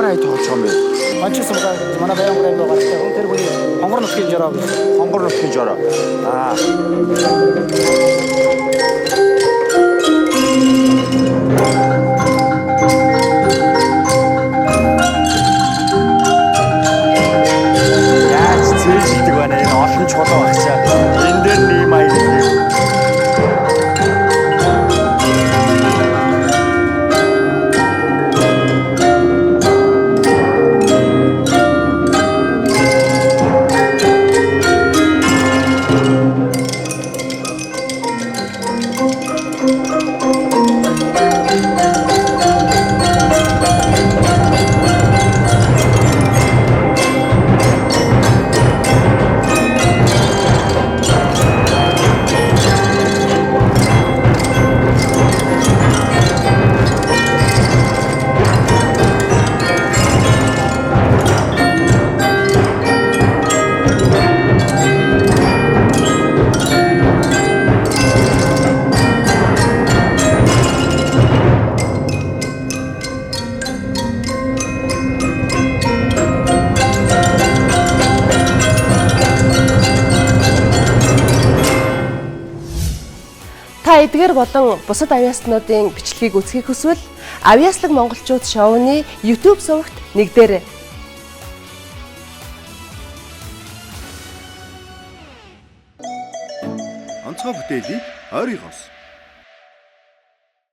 ая тоглож байгаа юм бэ? Манчестер манай баян гурав байгаа гэдэг. Тэр хүний хонгор нутгийн жороо гэж. Хонгор нутгийн жороо. Яаж зээлждэг байна энэ олон чулуу багчаа. Энэ дээр нэм аяг юм. Та эдгээр болон бусад авьяаснуудын бичлэгийг үзхийг хүсвэл Авьяаслаг монголчууд шоуны YouTube сувагт нэгдээрэй. Онцгой бүтээлийг ойрын хос